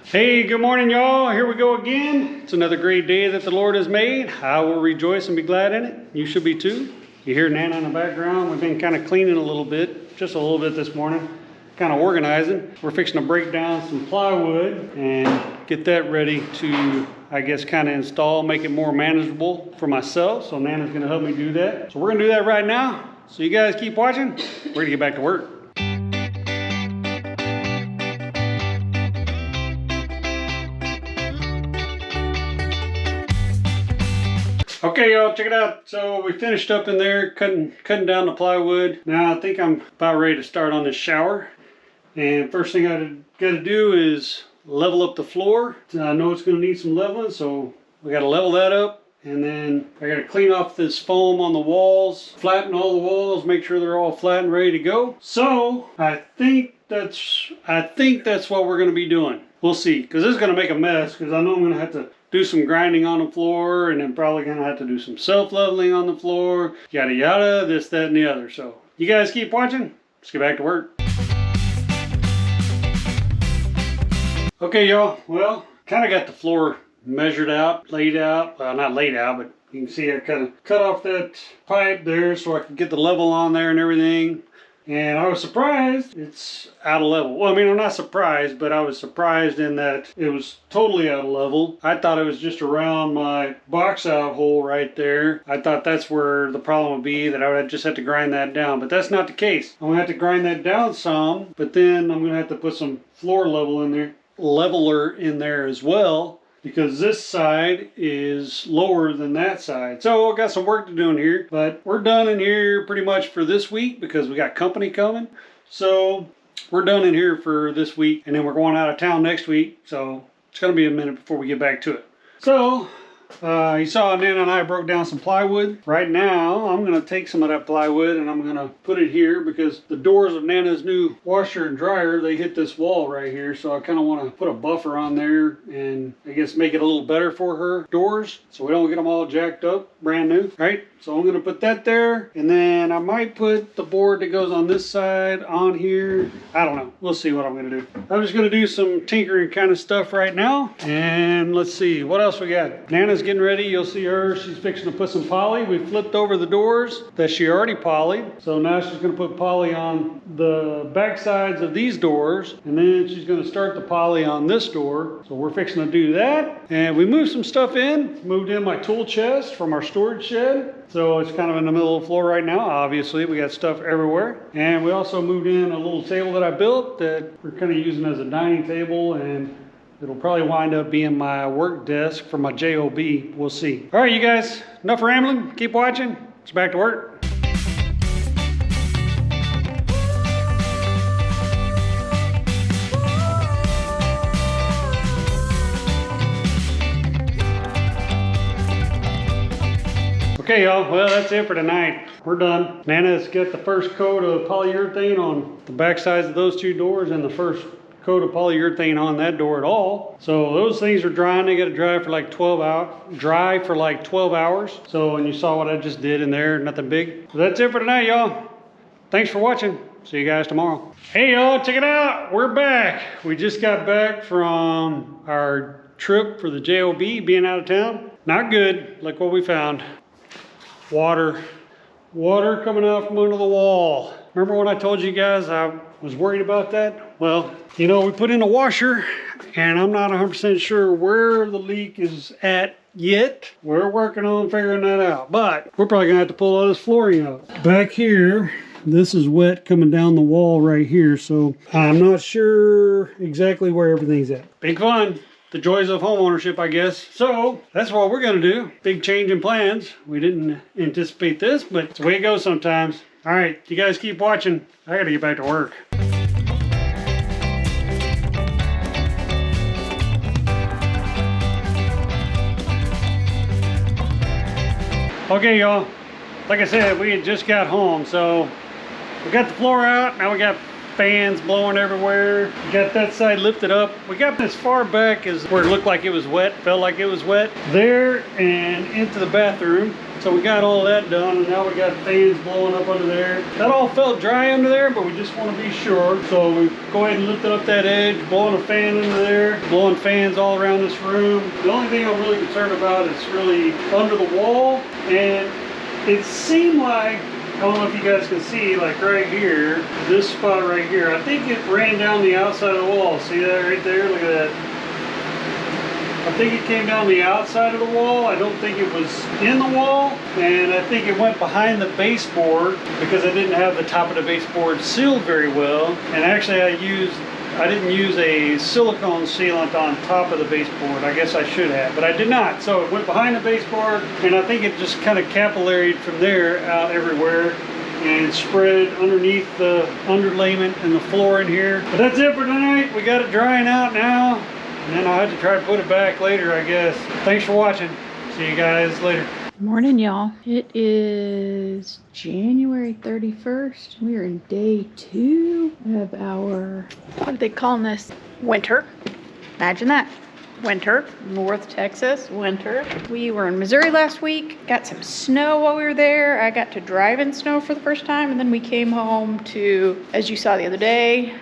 Hey, good morning, y'all. Here we go again. It's another great day that the Lord has made. I will rejoice and be glad in it. You should be too. You hear Nana in the background. We've been kind of cleaning a little bit, just a little bit this morning, kind of organizing. We're fixing to break down some plywood and get that ready to, I guess, kind of install, make it more manageable for myself. So Nana's going to help me do that. So we're going to do that right now. So you guys keep watching. We're going to get back to work. Okay, y'all, check it out. So we finished up in there, cutting down the plywood. Now I think I'm about ready to start on this shower. And first thing I got to do is level up the floor. I know it's going to need some leveling, so we got to level that up. And then I got to clean off this foam on the walls, flatten all the walls, make sure they're all flat and ready to go. So I think that's what we're going to be doing. We'll see, because this is going to make a mess, because I know I'm going to have to do some grinding on the floor, and then probably going to have to do some self-leveling on the floor, yada yada, this, that, and the other. So you guys keep watching. Let's get back to work. Okay, y'all, well, kind of got the floor measured out, laid out. Well, not laid out, but you can see I kind of cut off that pipe there so I could get the level on there and everything. And I was surprised it's out of level. Well, I mean, I'm not surprised, but I was surprised in that it was totally out of level. I thought it was just around my box out hole right there. I thought that's where the problem would be, that I would just have to grind that down. But that's not the case. I'm gonna have to grind that down some, but then I'm gonna have to put some floor leveler in there as well, because this side is lower than that side. So I've got some work to do in here, but we're done in here pretty much for this week because we got company coming. So we're done in here for this week, and then we're going out of town next week. So it's gonna be a minute before we get back to it. So you saw Nana and I broke down some plywood. Right now, I'm going to take some of that plywood and I'm going to put it here because the doors of Nana's new washer and dryer, they hit this wall right here. So I kind of want to put a buffer on there and I guess make it a little better for her doors so we don't get them all jacked up, brand new, right? So I'm going to put that there, and then I might put the board that goes on this side on here. I don't know. We'll see what I'm going to do. I'm just going to do some tinkering kind of stuff right now. And let's see. What else we got? Nana's getting ready. You'll see her. She's fixing to put some poly. We flipped over the doors that she already polyed. So now she's going to put poly on the back sides of these doors. And then she's going to start the poly on this door. So we're fixing to do that. And we moved some stuff in. Moved in my tool chest from our storage shed. So it's kind of in the middle of the floor right now. Obviously, we got stuff everywhere. And we also moved in a little table that I built that we're kind of using as a dining table, and it'll probably wind up being my work desk for my job. We'll see. All right, you guys, enough rambling. Keep watching. It's back to work. Okay, y'all, well, that's it for tonight. We're done. Nana's got the first coat of polyurethane on the back sides of those two doors and the first coat of polyurethane on that door at all. So those things are drying. They got to dry for like 12 hours. So, and you saw what I just did in there, nothing big. So that's it for tonight, y'all. Thanks for watching. See you guys tomorrow. Hey, y'all, check it out. We're back. We just got back from our trip for the job, being out of town. Not good, like what we found. Water coming out from under the wall. Remember when I told you guys I was worried about that? Well, you know, we put in a washer and I'm not 100% sure where the leak is at yet. We're working on figuring that out, but we're probably gonna have to pull all this flooring out. Back here, this is wet coming down the wall right here, so I'm not sure exactly where everything's at. Big fun. The joys of home ownership, I guess. So that's what we're gonna do. Big change in plans. We didn't anticipate this, but it's the way it goes sometimes. All right, you guys keep watching. I gotta get back to work. Okay, y'all. Like I said, we had just got home, so we got the floor out. Now we got fans blowing everywhere. We got that side lifted up. We got as far back as where it looked like it was wet, felt like it was wet, there and into the bathroom. So we got all that done, and now we got fans blowing up under there. That all felt dry under there, but we just want to be sure. So we go ahead and lift up that edge, blowing a fan under there, blowing fans all around this room. The only thing I'm really concerned about is really under the wall, and it seemed like, I don't know if you guys can see, like right here, this spot right here, I think it ran down the outside of the wall. See that right there? Look at that. I think it came down the outside of the wall. I don't think it was in the wall. And I think it went behind the baseboard because I didn't have the top of the baseboard sealed very well. And actually I didn't use a silicone sealant on top of the baseboard. I guess I should have, but I did not. So it went behind the baseboard, and I think it just kind of capillaried from there out everywhere and spread underneath the underlayment and the floor in here. But that's it for tonight. We got it drying out now, and then I'll have to try to put it back later, I guess. Thanks for watching. See you guys later. Morning, y'all. It is January 31st. We are in day 2 of our, what are they calling this? Winter. Imagine that. Winter. North Texas, winter. We were in Missouri last week. Got some snow while we were there. I got to drive in snow for the first time, and then we came home to, as you saw the other day,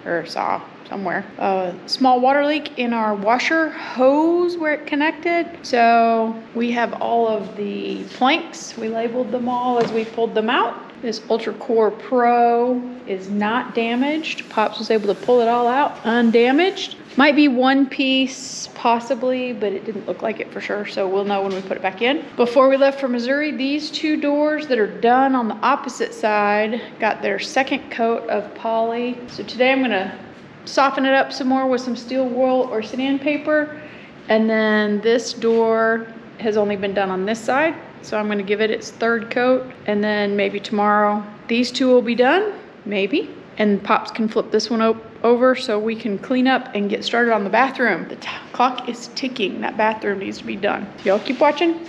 or saw somewhere, a small water leak in our washer hose where it connected. So we have all of the planks. We labeled them all as we pulled them out. This Ultra Core Pro is not damaged. Pops was able to pull it all out undamaged. Might be one piece possibly, but it didn't look like it for sure, so we'll know when we put it back in. Before we left for Missouri, these 2 doors that are done on the opposite side got their second coat of poly. So today I'm gonna soften it up some more with some steel wool or sandpaper. And then this door has only been done on this side, so I'm gonna give it its 3rd coat. And then maybe tomorrow, these 2 will be done, maybe. And Pops can flip this one over so we can clean up and get started on the bathroom. The clock is ticking. That bathroom needs to be done. Y'all keep watching.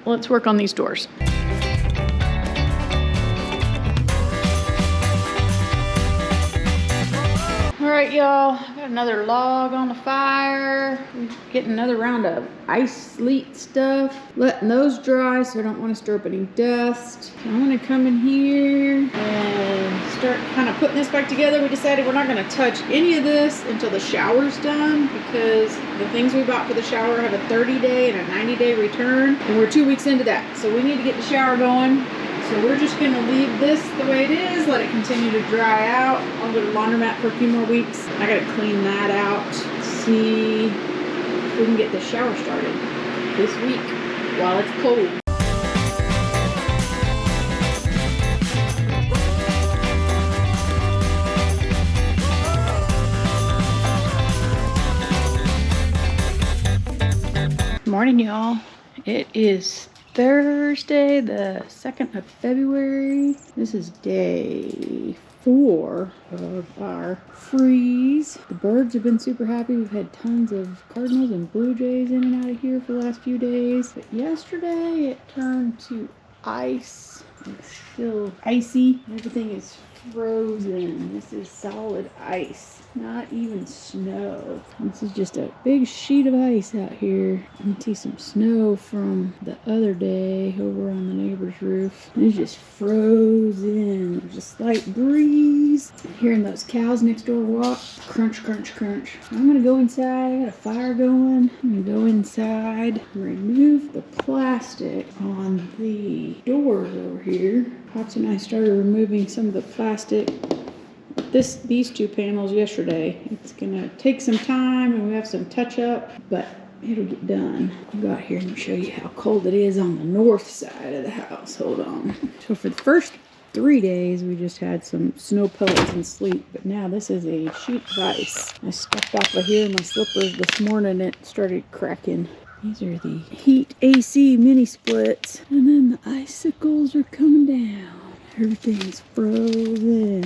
Let's work on these doors. All right, y'all, got another log on the fire. We're getting another round of ice sleet stuff. Letting those dry so I don't want to stir up any dust. So I'm gonna come in here and start kind of putting this back together. We decided we're not gonna touch any of this until the shower's done because the things we bought for the shower have a 30-day and a 90-day return, and we're 2 weeks into that. So we need to get the shower going. So we're just gonna leave this the way it is, let it continue to dry out. I'll go to the laundromat for a few more weeks. I gotta clean that out, see if we can get the shower started this week while it's cold. Morning, y'all. It is Thursday, the 2nd of February. This is day 4 of our freeze. The birds have been super happy. We've had tons of cardinals and blue jays in and out of here for the last few days. But yesterday it turned to ice. It's still icy. Everything is frozen. This is solid ice. Not even snow. This is just a big sheet of ice out here. You can see some snow from the other day over on the neighbor's roof. And it's just frozen. There's a slight breeze. Hearing those cows next door walk. Crunch, crunch, crunch. I'm gonna go inside. I got a fire going. I'm gonna go inside and remove the plastic on the doors over here. Pops and I started removing some of the plastic. These 2 panels yesterday. It's gonna take some time and we have some touch up, but it'll get done. I'll go out here and show you how cold it is on the north side of the house. Hold on. So for the first 3 days, we just had some snow pellets and sleet, but now this is a sheet of ice. I stepped off of here in my slippers this morning and it started cracking. These are the heat AC mini splits, and then the icicles are coming down. Everything's frozen.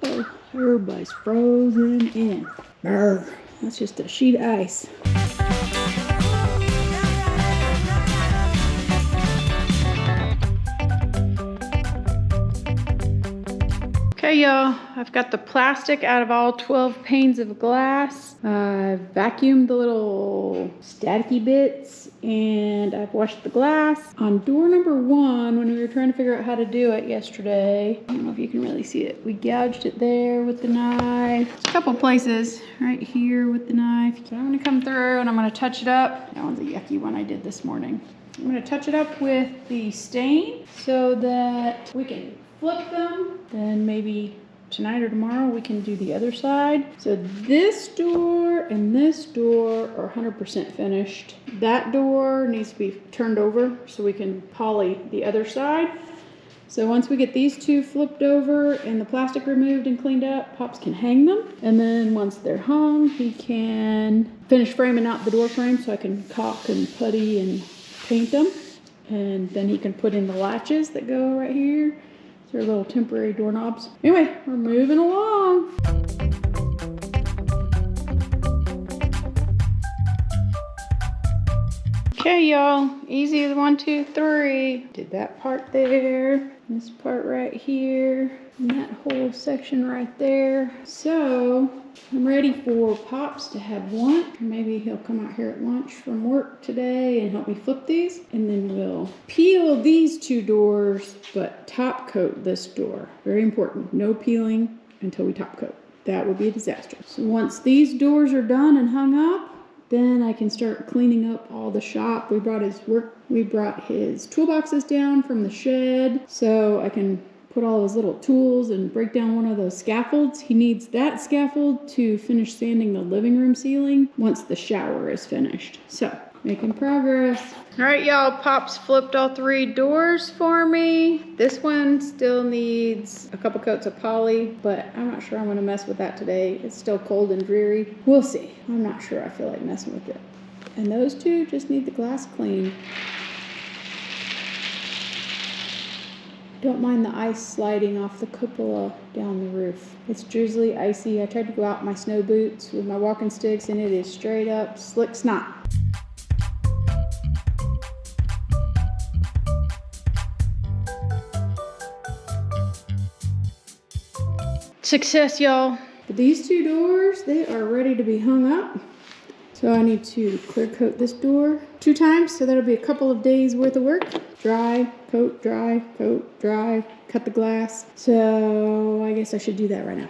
Oh, everybody's frozen in. Brr. That's just a sheet of ice. Okay, y'all, I've got the plastic out of all 12 panes of glass. I've vacuumed the little staticky bits, and I've washed the glass. On door number 1, when we were trying to figure out how to do it yesterday, I don't know if you can really see it, we gouged it there with the knife. There's a couple places right here with the knife. So I'm gonna come through and I'm gonna touch it up. That one's a yucky one I did this morning. I'm gonna touch it up with the stain so that we can flip them. Then maybe tonight or tomorrow we can do the other side. So this door and this door are 100% finished. That door needs to be turned over so we can poly the other side. So once we get these two flipped over and the plastic removed and cleaned up, Pops can hang them. And then once they're hung, he can finish framing out the door frame so I can caulk and putty and paint them. And then he can put in the latches that go right here. They're little temporary doorknobs. Anyway, we're moving along. Okay, y'all, easy as 1, 2, 3. Did that part there, this part right here, and that whole section right there. So I'm ready for Pops to have lunch. Maybe he'll come out here at lunch from work today and help me flip these. And then we'll peel these 2 doors, but top coat this door. Very important, no peeling until we top coat. That would be a disaster. So once these doors are done and hung up, then I can start cleaning up all the shop. We brought his toolboxes down from the shed so I can put all his little tools and break down one of those scaffolds. He needs that scaffold to finish sanding the living room ceiling once the shower is finished. So, making progress. All right, y'all, Pops flipped all 3 doors for me. This one still needs a couple coats of poly, but I'm not sure I'm gonna mess with that today. It's still cold and dreary. We'll see. I'm not sure I feel like messing with it. And those 2 just need the glass cleaned. Don't mind the ice sliding off the cupola down the roof. It's drizzly, icy. I tried to go out in my snow boots with my walking sticks and it is straight up slick snot. Success, y'all. But these 2 doors, they are ready to be hung up. So I need to clear coat this door 2 times, so that'll be a couple of days worth of work. Dry, coat, dry, coat, dry, cut the glass. So I guess I should do that right now.